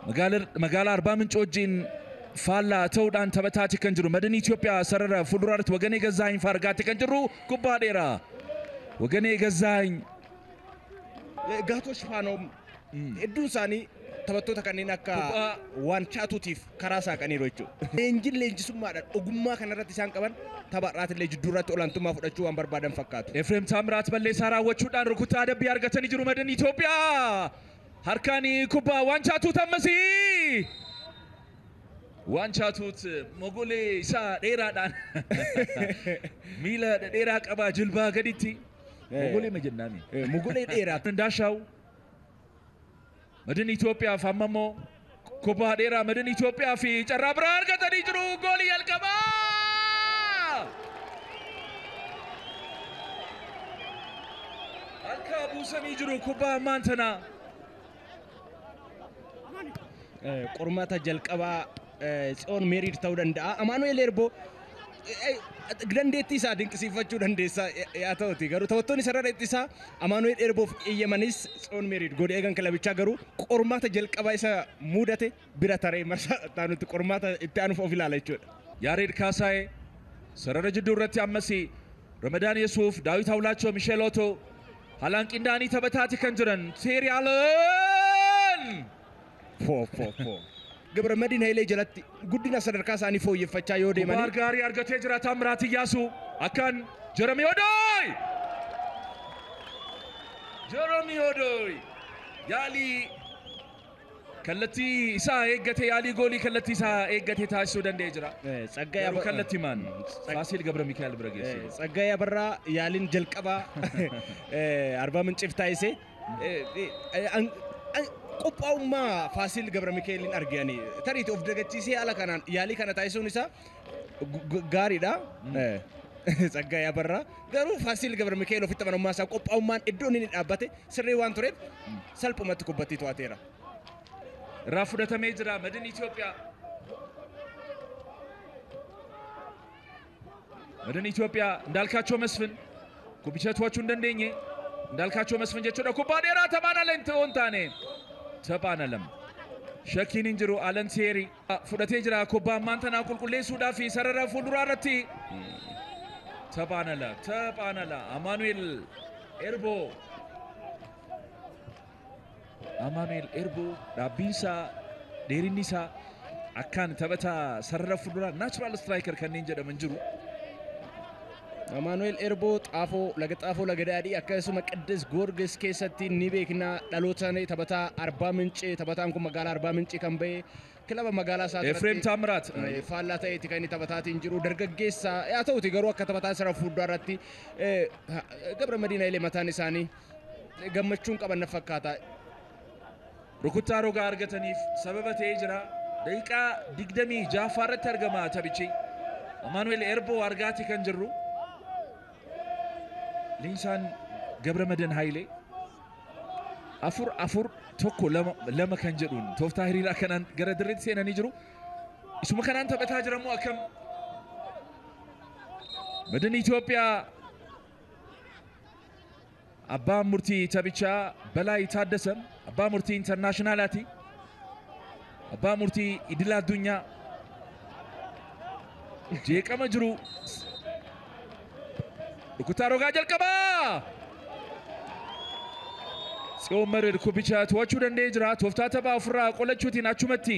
magaalaa Arbaa Minch wajjin faallaa ta'uudhaan taphataa kan jiru Madin Itoophiyaa sarara fuulduraatti Waganee Gazaany fargaatti kan jiru kubbaa dheeraa Waganee Gazaany Gaatosh Faanoom hedduu isaanii taphattoota kanneen akka waan chaatuutiif karaa saaqaniiru jechuudha. Leenjisummaadhaan ogummaa kanarratti isaan qaban taphaadhaati illee jidduurratti olaantummaa fudhachuu waan barbaadan fakkaatu. Efreem Taamiraat balleessaa raawwachuudhaan rukuttaa adabbii argatanii jiru Madin Itoophiyaa. Harkaanii kubbaa waan chaatuut ammasii. Waan chaatuut mogolee isaa dheeraadhaan miila dheeraa qabaa jilbaa gaditti. Mogolee majannaami. Mogolee dheeraa. Ndaashaaw. Madin Itoophiyaa fi ammammoo kubbaa dheeraa Madin Itoophiyaa fi carraa biraa argatanii jiru goolii jalqabaa. Harka buusanii jiru kubbaa ammaan tanaa. Qormaata jalqabaa Tsiyoon Meeriid ta'uu danda'a. Amaanu'eel Erboo dandeettii isaa dinqisiifachuu dandeessa yaa ta'uti garuu taphattoonni sarara ittisaa Amaanu'eel Erboof eeyyamanis Tsiyoon Meeriid godhee eegan kilabichaa garuu qormaata jalqabaa isa mudate bira taree marsaa taanutti qormaata itti aanuuf of ilaala jechuudha. Yaareed Kaasaayee sarara jidduu irratti ammasii Ramadaan Yesuuf Daawit Hawlaachoo Misheel Otoo Halaan Qindaanii taphataati kan jiran Seeriyaaleen. Gabra Madin Hayilee jalatti guddina sadarkaa isaanii fooyyeffachaa yoo deemanii. Kubbaa gaarii argatee jira Taamiraat Iyyaasuu akkan Jeremii Odooy. Jeremii Odooy yaalii kallattii isaa eeggatee yaalii goolii kallattii isaa eeggatee taasisuu danda'ee jira. Tsaggaayee kallattii maan Faasiil Gabra Mikaa'el bira geesse. Tsaggaayee Abarraa yaaliin jalqabaa Arbaa Minciif taasise. Qophaa'ummaa Faasiil Gabra Mikaa'elin arganii tariitii of dagachiisee ala kanaan yaalii kana taasisuun isaa gaariidha. Tsaggaayee Abarraa garuu Faasiil Gabra Mikaa'el ofitti amanamummaa isaa qophaa'ummaan iddoon inni dhaabbate sirrii waan tureef salphumatti kubbattii to'ateera. Irraa fudhatamee jira Madin Itoophiyaa. Madin Itoophiyaa Ndaalkaachoo Masfin kubbicha to'achuu hin dandeenye. Ndaalkaachoo Masfin jechuudha kubbaa dheeraa taphaan ala hin taane. Taphaan alam. Shakkiin hin jiru Alan Seerii fudhatee jira kubbaa ammaan tanaa qulqulleessuudhaaf sarara fuulduraa irratti. Taphaan ala Amaanu'eel Erboo. Amaanu'eel Erboo dhaabbiin isaa dheerinni isaa akkaan taphataa sarara fuulduraa naachuraal striker kanneen jedhaman jiru. Amaanu'eel Erboo laga xaafoo laga daadhii akkasuma Qidduus Goorgis keessatti ni beekna dhalootaan taphataa Arbaa Mincii taphataan kun magaalaa Arbaa Mincii kan ba'e kilaba magaalaa isaa Efreem Taamiraat faallaa ta'eeti kan inni taphataatiin jiru dargaggeessa yaa ta'uti garuu akka taphataa sarara fuulduraa irratti Gabra Madin Hayilee mataan isaanii gammachuun qaban fakkaata. Rukuttaa rogaa argataniif sababa ta'ee jira. Daqiiqaa 26 irratti argama taphichi. Amaanu'eel Erboo argaati kan jirru. Linsaan Gabra Madin Hayilee afur tokko lama kan jedhuun tooftaa hiriiraa kanaan gara dirreetti seenanii jiru. Isuma kanaan taphataa jiramoo akkam Madin Itoophiyaa abbaan murtii taphichaa Balaay Taaddasan abbaa murtii intarnaashinaalaati. Abbaa murtii idil addunyaa jeeqama jiru. Rukuttaa rogaa jalqabaa. Tsiyoon Meeriid kubbicha to'achuu danda'ee jira. Tooftaa taphaa ofirraa qolachuutiin achumatti.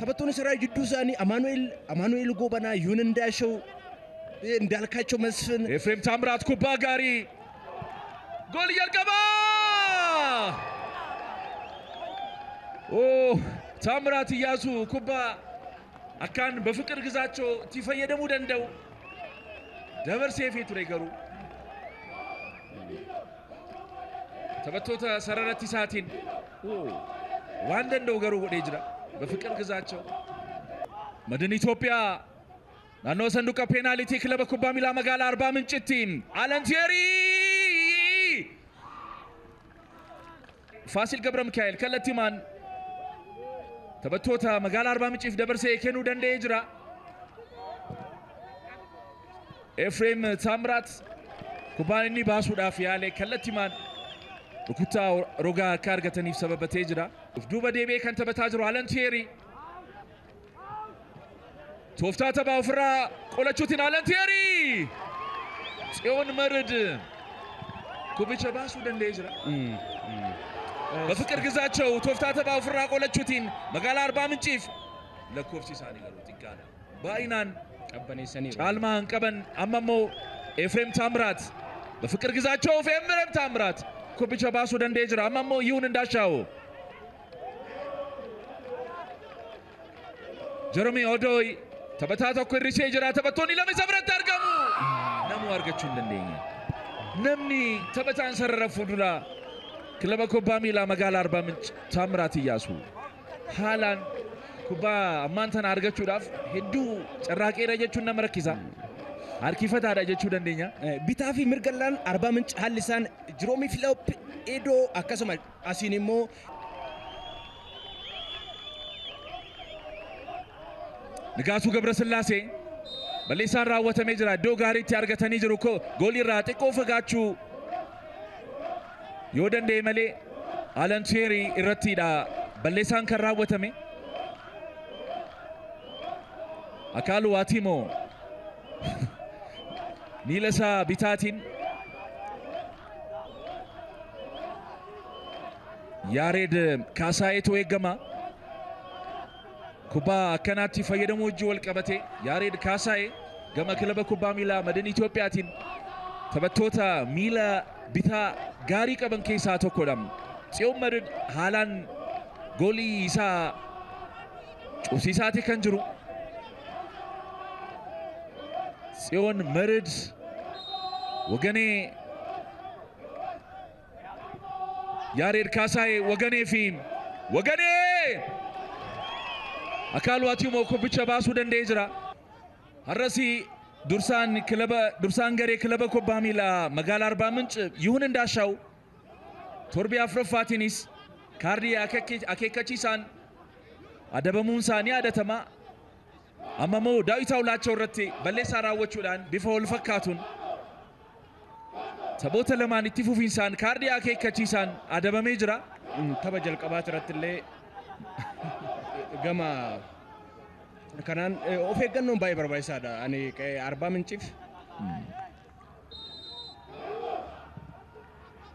Taphattoonni sarara jidduu isaanii Amaanu'eel Goobanaa, Yuun Ndaashaw, Ndaalkaachoo Masfin. Efreem Taamiraat kubbaa gaarii. Goolii jalqabaa. Taamiraat Iyyaasuu kubbaa akkaan በፍቅር ግዛቸው itti fayyadamuu danda'u. Dabarsee fi ture garuu taphattoota sararatti isaatiin waan danda'u garuu godhee jira በፍቅር ግዛቸው. Madin Itoophiyaa naannoo sanduuqa peenaalitii kilaba kubbaa miilaa magaalaa Arbaa Mincitti Alan Seerii Faasiil Gabra Mikaa'el kallattiimaan taphattoota magaalaa Arbaa Minciif dabarsee kennuu danda'ee jira. Efreem Taamiraat kubbaan inni baasuudhaaf yaale kallattiimaan Rukutaa rogaa akka argataniif sababatee jira. Duuba deebi'ee kan taphataa jiru Alan Thierry. Tooftaa taphaa ofirraa qolachuutiin Alan Thierry. Tsiyoon Merid kubicha baasuu danda'ee jira. በፍቅር ግዛቸው ቶፍታ ተባው ፍራ ቆለቹቲን መጋላ 40 ምንጭፍ ለኮፍሲሳኒ ገሩት ይጋላ ባይናን ቀበኔሰኒ ጫልማን ቀበን አመሞ ኤፍሬም ታምራት በፍቅር ግዛቸው ኤፍሬም ታምራት ኩብቻ ባሱ ደንዴጅራ አመሞ ይሁን እንዳሻው ጀረሚ ኦዶይ ተበታተው ኩሪሴ ጅራ ተበቶኒ ለመሰብረት አርገሙ ነሙ አርገቹ እንደነኝ ነምኒ ተበታን ሰረረፉ ዱላ ክለበ ኩባ ሚላ መጋላ 40 ምንጭ ታምራት ይያሱ ሃላን ኩባ አማንተን አርገቹ ዳፍ ሄዱ ጨራቄ ረጀቹና መረኪሳ አርኪፈታ ዳጀቹ ደንደኛ ቢታፊ ምርገላን 40 ምንጭ ሀልሳን ጅሮሚ ፍሎፕ ኤዶ አከሰማ አሲኒሞ ንጋቱ ገብረስላሴ በሌሳን ራወተ ሜጅራ ዶጋሪት ያርገተኒ ጅሩኮ ጎሊራ ጥቆ ፈጋቹ Yodande male Alan Thierry irrattiidha balleessaan kan raawwatame Akaalu Waatimo miila isaa bitaatiin Yaared Kaasayeetu eegama kubbaa akkanaatti fayyadamuu wajjin wal qabate Yaared Kaasayee gama kilaba kubbaa miilaa Madin Itoophiyaatiin taphattoota miila bitaa gaarii qaban keessaa tokkodha. Tsiyoon Merid haalaan goolii isaa cubsiisaati kan jiru. Tsiyoon Merid waganee Yaared Kaasaayee waganee fi waganee Akaalu Waatimo kubbicha baasuu danda'ee jira. Har'asii dursaan garee kilaba kubbaa miilaa magaalaa 40 ምንጭ ይሁን እንዳሻው ቶርቢ አፍረፋቲኒስ ካርዲ አኬከቺሳን አደበሙን ሳኒ አደተማ አመሞ ዳዊታው ላቸው ረቴ በሌሳ ራወቹዳን ቢፈውል ፈካቱን ተቦተ ለማን ኢቲፉፊንሳን ካርዲ አኬከቺሳን አደበሜ ጅራ ተበጀል ቀባት ረትሌ ገማ kanan of eeggannoon baay'ee barbaachisaadha ani 40 ምንጭፍ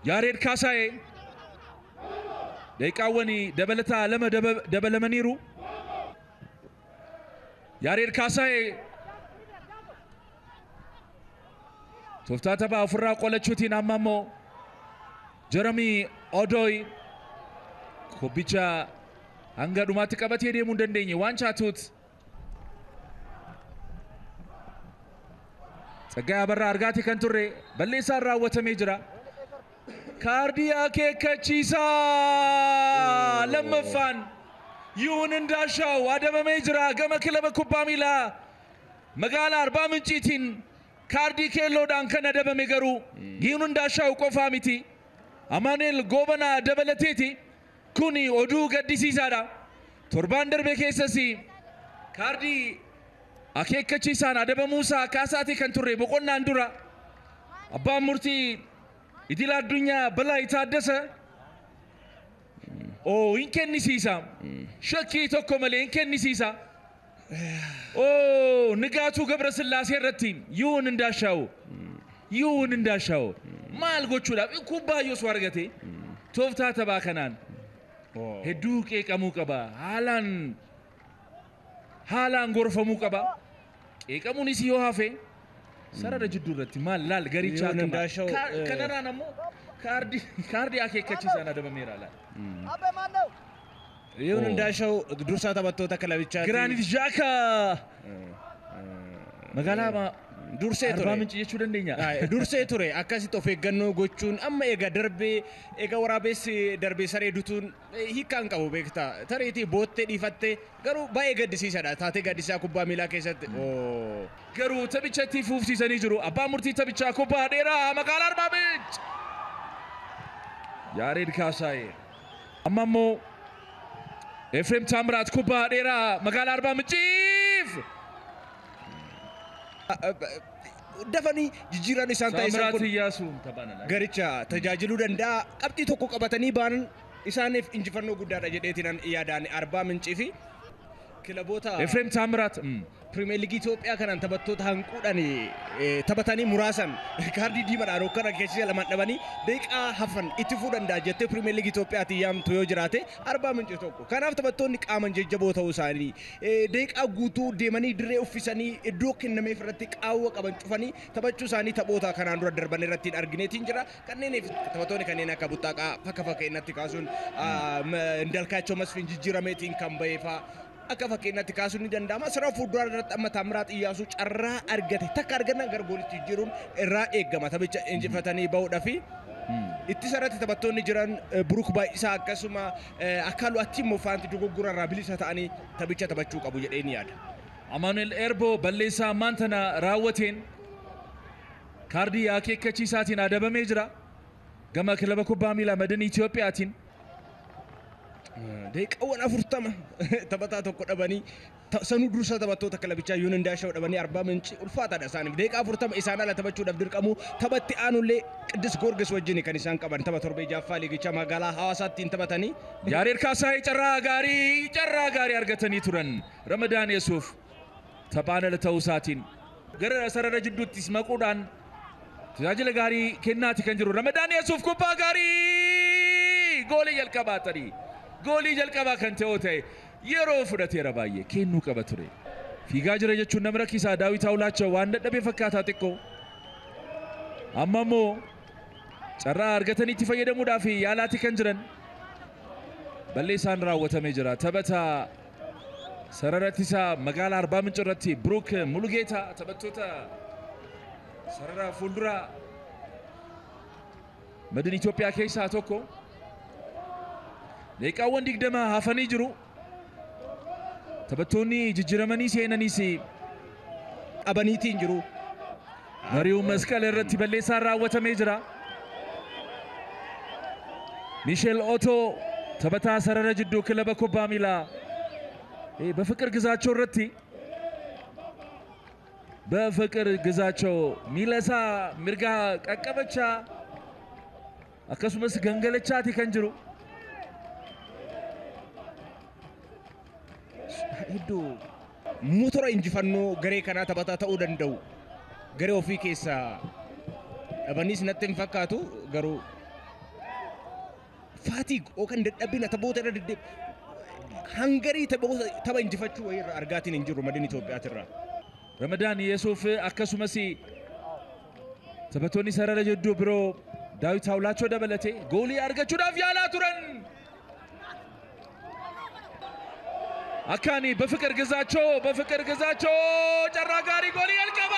Yaared Kaasayee deeqaawwani dabalataa lama dabalamaniiru Yaared Kaasayee tooftaa taphaa ofirraa qolachuutiin amma immoo Jeremy Odoy kubbicha hanga dhumaatti qabatee deemuu hin dandeenye waan chaatuut Sagaya barra argaati kan turre balleessaan raawwatamee jira. Kaardii akeekkachiisaa lammaffaan ይሁን እንዳሻው አደበሜ ጅራ ገመ ክለበ ኩባ ሚላ መጋላ 40 ምንጭቲን ካርዲ ኬሎዳን ከነደበሜ ገሩ ይሁን እንዳሻው ቆፋ ሚቲ አማኑኤል ጎበና ደበለቴቲ ኩኒ ኦዱ ገዲሲሳዳ ቶርባን ደርቤ ኬሰሲ ካርዲ akeekkachiisaan adabamuusaa kaasaati kan turre boqonnaan dura abbaan murtii idil addunyaa balaa itaaddasa hin kennisiisa shakkii tokko malee hin kennisiisa ንጋቱ ገብረስላሴ irratti ይሁን እንዳሻው maal gochuudhaaf kubbaayyoos argate tooftaa taphaa kanaan hedduu qeeqamuu qaba haalaan gorfamuu qaba Eekamunis yoo hafe sarara jidduu irratti maal laal garicha kanaraan ammoo kaardi akeekkachiisaan adabameera laal ይሁን እንዳሻው ዱርሳ taphattoota kilabichaati Granit Xhaka magaalaa dursee ture 40 ምንጭ jechuu dandeenya dursee ture akkasitti of eeggannoo gochuun amma eega waraabessi darbee saree dutuun hiikkaan qabu beektaa tareetii boottee dhiifattee garuu baay'ee gaddisiisaadha taatee gaddisaa kubbaa miilaa keessatti garuu taphichatti fuufsiisanii jiru abbaan murtii taphichaa kubbaa dheeraa magaalaa 40 ምንጭ Yaared Kaasayee amma immoo ኤፍሬም ታምራት ኩባ ዴራ መጋላ 40 ምንጭፍ dafanii jijjiiran isaan taasisan kun Iyyaasuun taphaana garicha tajaajiluu danda'a qabxii tokko qabatanii baanan isaaniif injifannoo guddaadha jedheetinan yaadaan Arbaa Mincii fi kilaboota Efreem Taamiraat Premier League Itoophiyaa kanaan taphattoota hanquudhaan taphatanii muraasan kaardii diimaadhaan hokkana keessa lamaan dhabanii daqiiqaa hafan itti fudhuu danda'a jettee Premier League Itoophiyaatti yaamtu yoo jiraate Arbaa Mincii tokko. Kanaaf taphattoonni qaaman jajjaboo ta'uu isaanii daqiiqaa guutuu deemanii dirree uffisanii iddoo kennameef irratti qaawwa qaban cufanii taphachuu isaanii taphoota kanaan dura darban irratti argineetiin jira. Kanneeniif taphattoonni kanneen akka Buttaaqaa fakka fakkeenyatti kaasuun Indalkaachoo Masfiin jijjiirameetiin kan ba'eefaa akka fakkeenyatti kaasuun ni danda'ama. Sarara fuulduraa irratti amma Taamiraat Iyyaasuu carraa argate takka argannan gara goolitti jijjiiruun irraa eegama taphicha injifatanii bahuudhaaf. Itti sarratti taphattoonni jiran Buruuk Baay'isaa akkasuma Akaaluu Attiimmoo faanti dogoggora irraa bilisa ta'anii taphicha taphachuu qabu jedhee ni yaada. Amaanuel Eerboo balleessaa ammaan tana raawwateen kaardii akeekkachiisaatiin adabamee jira gama kilaba kubbaa miilaa Madin Itoophiyaatiin. Daqiiqaawwan 40 taphataa tokko dhabanii sanuu dursa taphattoota kilabichaa Yuun Indaashaw dhabanii Arbaa Mincii ulfaataadha isaaniif. Daqiiqaa 40 isaan ala taphachuudhaaf dirqamu taphatti aanullee Qiddus Goorgis wajjin kan isaan qaban tapha torbee jaaffaa liigichaa magaalaa Hawaasaatti taphatanii. Yaareed Kaasaayee carraa gaarii argatanii turan Ramadaan Yesuuf taphaan ala ta'uu isaatiin gara sarara jidduuttis maquudhaan tajaajila gaarii kennaati kan jiru Ramadaan Yesuuf kubbaa gaarii goolii jalqabaatanii. Goolii jalqabaa kan ta'e yeroo fudhateera baay'ee kennuu qaba ture. Fiigaa jira jechuun nama rakkisaa Daawit Awulaachaa waan dadhabee fakkaataa xiqqoo. Amma immoo carraa argatanii itti fayyadamuudhaaf yaalaatti kan jiran balleessaan raawwatamee jira. Taphataa sarara ittisaa magaalaa Arbaa Mincii irratti Buruuk Mulugeetaa taphattoota sarara fuulduraa Madin Itoophiyaa keessaa tokko. Daqiiqaawwan 20 hafanii jiru. Taphattoonni jijjiiramanii seenaniis qabaniitiin jiru. Mari'uu Masqal irratti balleessaan raawwatamee jira. Miisheel Otoo taphataa sarara jidduu kilaba kubbaa miilaa በፍቅር ግዛቸው irratti በፍቅር ግዛቸው ሚለሳ ሚርጋ ቀቀበቻ akkasumas gangalachaati kan jiru. Hedduu motora injifannoo garee kanaa taphataa ta'uu danda'u garee ofii keessaa dhabaniis natti hin fakkaatu garuu faatiig yookaan dadhabina taphoota irra hangarii tapha injifachuu wayii irraa argaatiin hin jiru Madin Itoophiyaatirraa. Ramadaan Yesuuf akkasumas taphattoonni sarara jidduu biroo Daawit Awulaachoo dabalatee goolii argachuudhaaf yaalaa turan. Akkaani በፍቅር ግዛቸው ጨራ ጋሪ ጎል ያልቀባ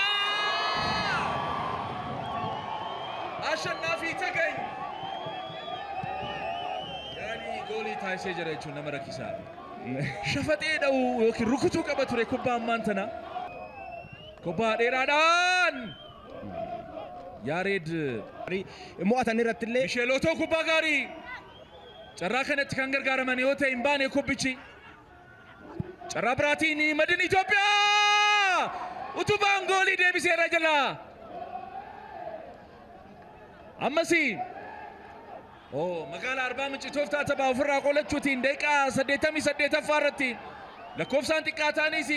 አሸናፊ ተገኝ ያኒ ጎሊ ታይሴ ጀረቹ ነመረኪሳ ሸፈጤ ነው ዮኪን ሩኩቱ ቀበቱሬ ኩባ ማንተና ኩባ ዴራዳን ያሬድ ሞአታን ረትሌ ሚሼሎቶ ኩባ ጋሪ ጨራ ከነት ከንገርጋረመን ዮቴ ኢምባኔ ኩብቺ carraa biraatiin Madin Itoophiyaa utubaan goolii deebiseera jala ammas magaalaa Arbaa Mincii tooftaa taphaa ofirraa qolachuutiin daqiiqaa 88 irratti lakkoofsaan xiqqaa ta'anis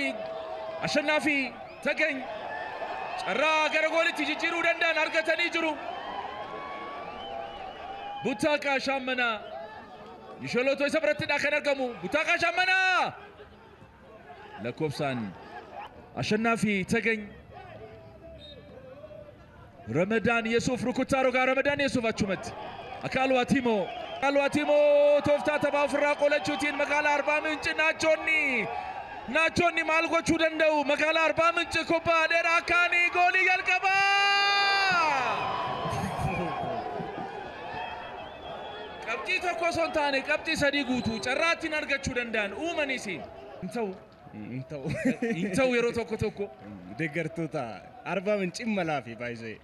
Ashannaafi Tagany carraa gara goolitti jijjiiruu danda'an argatanii jiru. Buttaaqaa Shaammanaa Misheelotoo isa birattidha kan argamu. Buttaaqaa Shaammanaa lakkoofsaan Ashannaafi Tagany Ramadaan Yesuuf rukuttaa rogaa Ramadaan Yesuuf achumatti Akaaluu Atiimoo tooftaa taphaa ofirraa qolachuutiin magaalaa Arbaa Mincii naachoonni maal gochuu danda'u magaalaa Arbaa Mincii kubbaa dheeraa akkaanii goolii jalqabaa qabxii tokko osoo hin taane qabxii sadii guutuu carraattiin argachuu danda'an uumanis hin ta'u yeroo tokko deeggartoota Arbaa Mincii malaa fi baay'ee